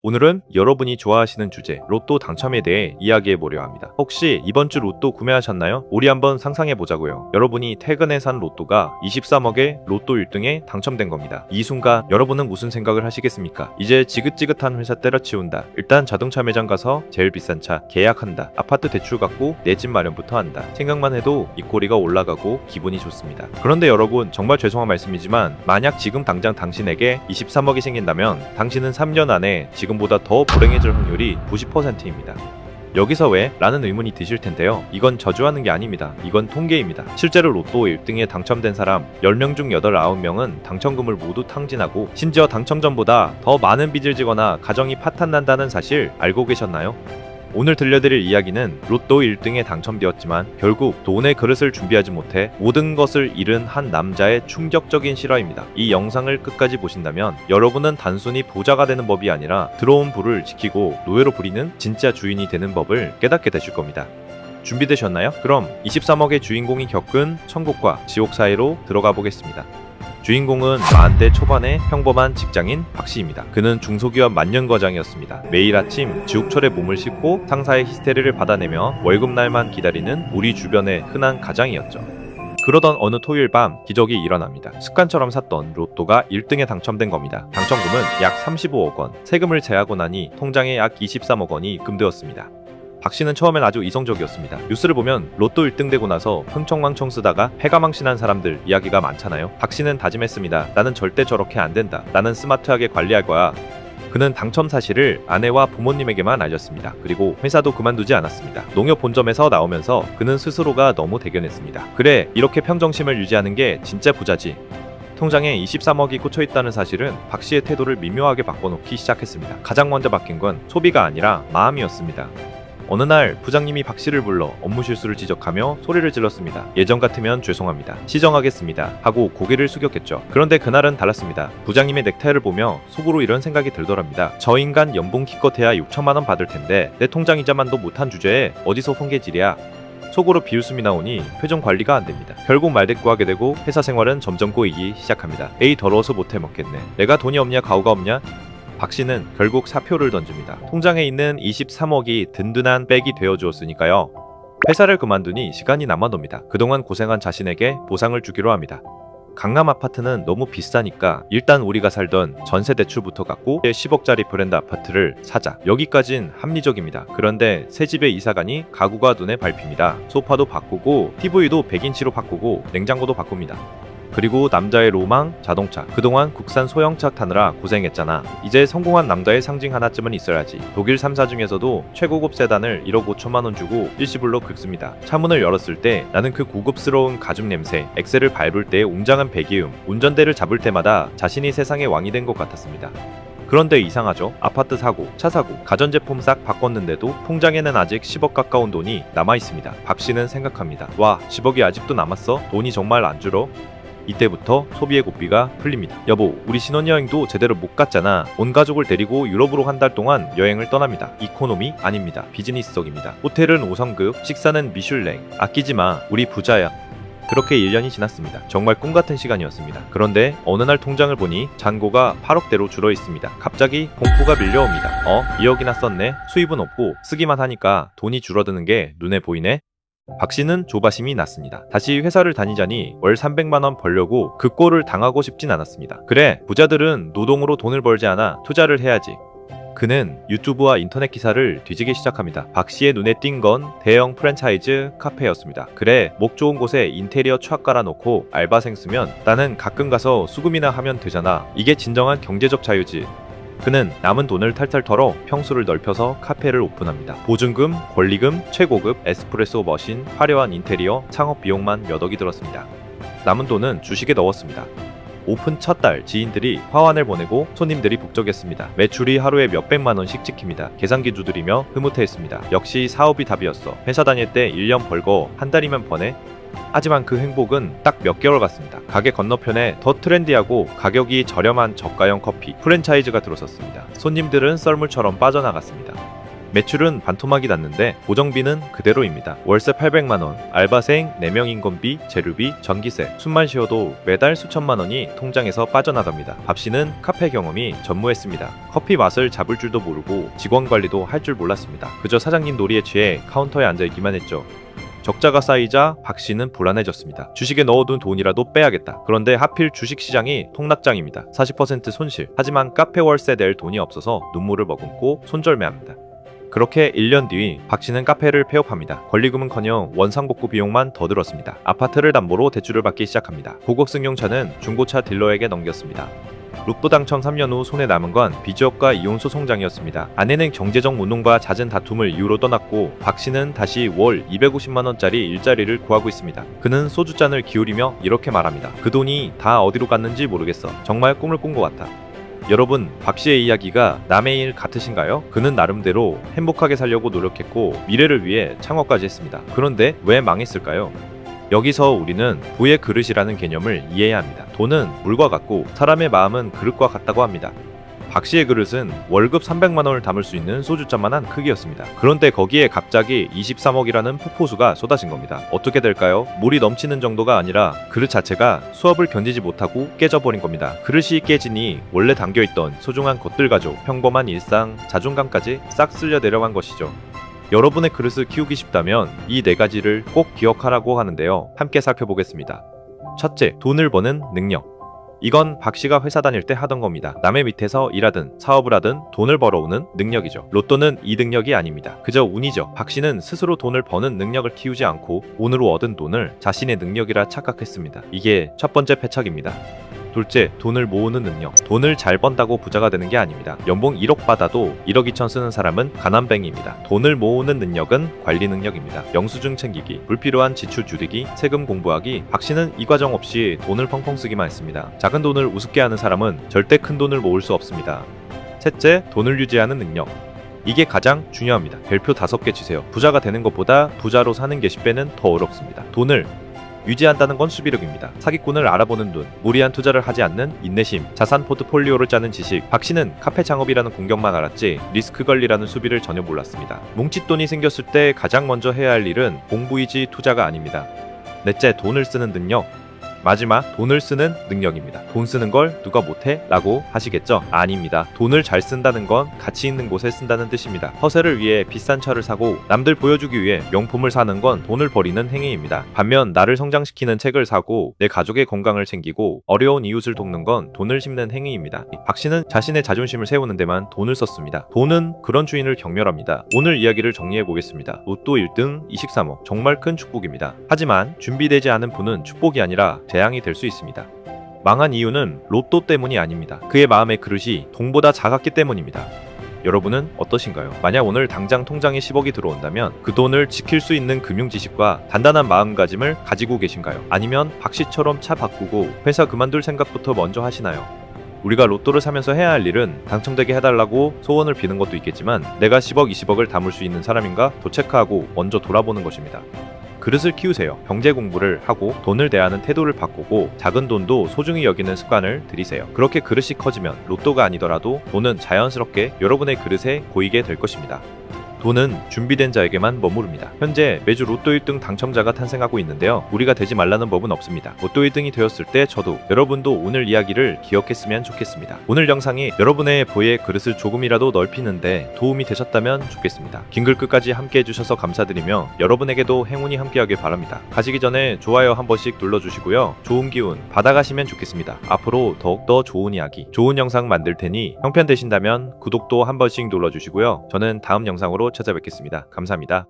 오늘은 여러분이 좋아하시는 주제, 로또 당첨에 대해 이야기해 보려 합니다. 혹시 이번 주 로또 구매하셨나요? 우리 한번 상상해 보자고요. 여러분이 퇴근에 산 로또가 23억의 로또 1등에 당첨된 겁니다. 이 순간 여러분은 무슨 생각을 하시겠습니까? 이제 지긋지긋한 회사 때려치운다. 일단 자동차 매장 가서 제일 비싼 차 계약한다. 아파트 대출 갚고 내 집 마련부터 한다. 생각만 해도 입꼬리가 올라가고 기분이 좋습니다. 그런데 여러분, 정말 죄송한 말씀이지만 만약 지금 당장 당신에게 23억이 생긴다면 당신은 3년 안에 지금보다 더 불행해질 확률이 90%입니다. 여기서 왜? 라는 의문이 드실 텐데요. 이건 저주하는 게 아닙니다. 이건 통계입니다. 실제로 로또 1등에 당첨된 사람 10명 중 8, 9명은 당첨금을 모두 탕진하고 심지어 당첨 전보다 더 많은 빚을 지거나 가정이 파탄난다는 사실 알고 계셨나요? 오늘 들려드릴 이야기는 로또 1등에 당첨되었지만 결국 돈의 그릇을 준비하지 못해 모든 것을 잃은 한 남자의 충격적인 실화입니다. 이 영상을 끝까지 보신다면 여러분은 단순히 부자가 되는 법이 아니라 들어온 부를 지키고 노예로 부리는 진짜 주인이 되는 법을 깨닫게 되실 겁니다. 준비되셨나요? 그럼 23억의 주인공이 겪은 천국과 지옥 사이로 들어가 보겠습니다. 주인공은 40대 초반의 평범한 직장인 박씨입니다. 그는 중소기업 만년과장이었습니다. 매일 아침 지옥철에 몸을 싣고 상사의 히스테리를 받아내며 월급날만 기다리는 우리 주변의 흔한 가장이었죠. 그러던 어느 토요일 밤 기적이 일어납니다. 습관처럼 샀던 로또가 1등에 당첨된 겁니다. 당첨금은 약 35억 원, 세금을 제하고 나니 통장에 약 23억 원이 입금되었습니다. 박씨는 처음엔 아주 이성적이었습니다. 뉴스를 보면 로또 1등 되고 나서 흥청망청 쓰다가 패가망신한 사람들 이야기가 많잖아요. 박씨는 다짐했습니다. 나는 절대 저렇게 안 된다. 나는 스마트하게 관리할 거야. 그는 당첨 사실을 아내와 부모님에게만 알렸습니다. 그리고 회사도 그만두지 않았습니다. 농협 본점에서 나오면서 그는 스스로가 너무 대견했습니다. 그래, 이렇게 평정심을 유지하는 게 진짜 부자지. 통장에 23억이 꽂혀있다는 사실은 박씨의 태도를 미묘하게 바꿔놓기 시작했습니다. 가장 먼저 바뀐 건 소비가 아니라 마음이었습니다. 어느 날 부장님이 박씨를 불러 업무 실수를 지적하며 소리를 질렀습니다. 예전 같으면 죄송합니다. 시정하겠습니다. 하고 고개를 숙였겠죠. 그런데 그날은 달랐습니다. 부장님의 넥타이를 보며 속으로 이런 생각이 들더랍니다. 저 인간 연봉 기껏해야 6천만 원 받을 텐데 내 통장 이자만도 못한 주제에 어디서 손괴질이야. 속으로 비웃음이 나오니 표정 관리가 안 됩니다. 결국 말대꾸하게 되고 회사 생활은 점점 꼬이기 시작합니다. 에이, 더러워서 못해 먹겠네. 내가 돈이 없냐 가오가 없냐. 박씨는 결국 사표를 던집니다. 통장에 있는 23억이 든든한 백이 되어주었으니까요. 회사를 그만두니 시간이 남아놉니다. 그동안 고생한 자신에게 보상을 주기로 합니다. 강남 아파트는 너무 비싸니까 일단 우리가 살던 전세 대출부터 갚고 10억짜리 브랜드 아파트를 사자. 여기까진 합리적입니다. 그런데 새 집에 이사가니 가구가 눈에 밟힙니다. 소파도 바꾸고 TV도 100인치로 바꾸고 냉장고도 바꿉니다. 그리고 남자의 로망, 자동차. 그동안 국산 소형차 타느라 고생했잖아. 이제 성공한 남자의 상징 하나쯤은 있어야지. 독일 3사 중에서도 최고급 세단을 1억 5천만 원 주고 일시불로 긁습니다. 차문을 열었을 때 나는 그 고급스러운 가죽 냄새, 엑셀을 밟을 때의 웅장한 배기음, 운전대를 잡을 때마다 자신이 세상의 왕이 된 것 같았습니다. 그런데 이상하죠? 아파트 사고, 차 사고, 가전제품 싹 바꿨는데도 통장에는 아직 10억 가까운 돈이 남아있습니다. 박씨는 생각합니다. 와, 10억이 아직도 남았어? 돈이 정말 안 줄어? 이때부터 소비의 고삐가 풀립니다. 여보, 우리 신혼여행도 제대로 못 갔잖아. 온 가족을 데리고 유럽으로 한 달 동안 여행을 떠납니다. 이코노미 아닙니다. 비즈니스석입니다. 호텔은 5성급, 식사는 미슐랭. 아끼지 마, 우리 부자야. 그렇게 1년이 지났습니다. 정말 꿈같은 시간이었습니다. 그런데 어느 날 통장을 보니 잔고가 8억대로 줄어 있습니다. 갑자기 공포가 밀려옵니다. 2억이나 썼네. 수입은 없고 쓰기만 하니까 돈이 줄어드는 게 눈에 보이네. 박씨는 조바심이 났습니다. 다시 회사를 다니자니 월 300만 원 벌려고 그 꼴을 당하고 싶진 않았습니다. 그래, 부자들은 노동으로 돈을 벌지 않아 투자를 해야지. 그는 유튜브와 인터넷 기사를 뒤지기 시작합니다. 박씨의 눈에 띈 건 대형 프랜차이즈 카페였습니다. 그래, 목 좋은 곳에 인테리어 촥 깔아놓고 알바생 쓰면 나는 가끔 가서 수금이나 하면 되잖아. 이게 진정한 경제적 자유지. 그는 남은 돈을 탈탈 털어 평수를 넓혀서 카페를 오픈합니다. 보증금, 권리금, 최고급 에스프레소 머신, 화려한 인테리어, 창업 비용만 몇 억이 들었습니다. 남은 돈은 주식에 넣었습니다. 오픈 첫 달 지인들이 화환을 보내고 손님들이 북적였습니다. 매출이 하루에 몇백만 원씩 찍힙니다. 계산기 두드리며 흐뭇해했습니다. 역시 사업이 답이었어. 회사 다닐 때 1년 벌고 한 달이면 버네. 하지만 그 행복은 딱 몇 개월 갔습니다. 가게 건너편에 더 트렌디하고 가격이 저렴한 저가형 커피 프랜차이즈가 들어섰습니다. 손님들은 썰물처럼 빠져나갔습니다. 매출은 반토막이 났는데 고정비는 그대로입니다. 월세 800만원, 알바생 4명 인건비, 재료비, 전기세, 숨만 쉬어도 매달 수천만 원이 통장에서 빠져나갑니다. 밥씨는 카페 경험이 전무했습니다. 커피 맛을 잡을 줄도 모르고 직원 관리도 할 줄 몰랐습니다. 그저 사장님 놀이에 취해 카운터에 앉아있기만 했죠. 적자가 쌓이자 박씨는 불안해졌습니다. 주식에 넣어둔 돈이라도 빼야겠다. 그런데 하필 주식시장이 통락장입니다. 40% 손실. 하지만 카페 월세 낼 돈이 없어서 눈물을 머금고 손절매합니다. 그렇게 1년 뒤 박씨는 카페를 폐업합니다. 권리금은커녕 원상복구 비용만 더 들었습니다. 아파트를 담보로 대출을 받기 시작합니다. 고급 승용차는 중고차 딜러에게 넘겼습니다. 로또 당첨 3년 후 손에 남은 건 비지업과 이혼 소송장이었습니다. 아내는 경제적 운동과 잦은 다툼을 이유로 떠났고 박씨는 다시 월 250만원짜리 일자리를 구하고 있습니다. 그는 소주잔을 기울이며 이렇게 말합니다. 그 돈이 다 어디로 갔는지 모르겠어. 정말 꿈을 꾼 것 같아. 여러분, 박씨의 이야기가 남의 일 같으신가요? 그는 나름대로 행복하게 살려고 노력했고 미래를 위해 창업까지 했습니다. 그런데 왜 망했을까요? 여기서 우리는 부의 그릇이라는 개념을 이해해야 합니다. 돈은 물과 같고 사람의 마음은 그릇과 같다고 합니다. 박씨의 그릇은 월급 300만원을 담을 수 있는 소주잔만한 크기였습니다. 그런데 거기에 갑자기 23억이라는 폭포수가 쏟아진 겁니다. 어떻게 될까요? 물이 넘치는 정도가 아니라 그릇 자체가 수압을 견디지 못하고 깨져버린 겁니다. 그릇이 깨지니 원래 담겨있던 소중한 것들 가족, 평범한 일상, 자존감까지 싹 쓸려 내려간 것이죠. 여러분의 그릇을 키우기 쉽다면 이 4가지를 꼭 기억하라고 하는데요. 함께 살펴보겠습니다. 첫째, 돈을 버는 능력. 이건 박씨가 회사 다닐 때 하던 겁니다. 남의 밑에서 일하든 사업을 하든 돈을 벌어오는 능력이죠. 로또는 이 능력이 아닙니다. 그저 운이죠. 박씨는 스스로 돈을 버는 능력을 키우지 않고 운으로 얻은 돈을 자신의 능력이라 착각했습니다. 이게 첫 번째 패착입니다. 둘째, 돈을 모으는 능력. 돈을 잘 번다고 부자가 되는 게 아닙니다. 연봉 1억 받아도 1억 2천 쓰는 사람은 가난뱅이입니다. 돈을 모으는 능력은 관리 능력입니다. 영수증 챙기기, 불필요한 지출 줄이기, 세금 공부하기. 박씨는 이 과정 없이 돈을 펑펑 쓰기만 했습니다. 작은 돈을 우습게 하는 사람은 절대 큰 돈을 모을 수 없습니다. 셋째, 돈을 유지하는 능력. 이게 가장 중요합니다. 별표 5개 주세요. 부자가 되는 것보다 부자로 사는 게십배는 더 어렵습니다. 돈을 유지한다는 건 수비력입니다. 사기꾼을 알아보는 눈, 무리한 투자를 하지 않는 인내심, 자산 포트폴리오를 짜는 지식. 박씨는 카페 창업이라는 공격만 알았지 리스크 관리라는 수비를 전혀 몰랐습니다. 뭉칫돈이 생겼을 때 가장 먼저 해야 할 일은 공부이지 투자가 아닙니다. 넷째, 돈을 쓰는 능력. 마지막, 돈을 쓰는 능력입니다. 돈 쓰는 걸 누가 못해? 라고 하시겠죠? 아닙니다. 돈을 잘 쓴다는 건 가치 있는 곳에 쓴다는 뜻입니다. 허세를 위해 비싼 차를 사고 남들 보여주기 위해 명품을 사는 건 돈을 버리는 행위입니다. 반면 나를 성장시키는 책을 사고 내 가족의 건강을 챙기고 어려운 이웃을 돕는 건 돈을 심는 행위입니다. 박씨는 자신의 자존심을 세우는 데만 돈을 썼습니다. 돈은 그런 주인을 경멸합니다. 오늘 이야기를 정리해보겠습니다. 로또 1등 23억, 정말 큰 축복입니다. 하지만 준비되지 않은 분은 축복이 아니라 재앙이 될 수 있습니다. 망한 이유는 로또 때문이 아닙니다. 그의 마음의 그릇이 돈보다 작았기 때문입니다. 여러분은 어떠신가요? 만약 오늘 당장 통장에 10억이 들어온다면 그 돈을 지킬 수 있는 금융 지식과 단단한 마음가짐을 가지고 계신가요? 아니면 박씨처럼 차 바꾸고 회사 그만둘 생각부터 먼저 하시나요? 우리가 로또를 사면서 해야 할 일은 당첨되게 해달라고 소원을 비는 것도 있겠지만 내가 10억, 20억을 담을 수 있는 사람인가 도 체크하고 먼저 돌아보는 것입니다. 그릇을 키우세요. 경제 공부를 하고 돈을 대하는 태도를 바꾸고 작은 돈도 소중히 여기는 습관을 들이세요. 그렇게 그릇이 커지면 로또가 아니더라도 돈은 자연스럽게 여러분의 그릇에 고이게 될 것입니다. 돈은 준비된 자에게만 머무릅니다. 현재 매주 로또 1등 당첨자가 탄생하고 있는데요. 우리가 되지 말라는 법은 없습니다. 로또 1등이 되었을 때 저도 여러분도 오늘 이야기를 기억했으면 좋겠습니다. 오늘 영상이 여러분의 부의 그릇을 조금이라도 넓히는데 도움이 되셨다면 좋겠습니다. 긴 글 끝까지 함께 해주셔서 감사드리며 여러분에게도 행운이 함께하길 바랍니다. 가시기 전에 좋아요 한 번씩 눌러주시고요. 좋은 기운 받아가시면 좋겠습니다. 앞으로 더욱더 좋은 이야기, 좋은 영상 만들 테니 형편되신다면 구독도 한 번씩 눌러주시고요. 저는 다음 영상으로 찾아뵙겠습니다. 감사합니다.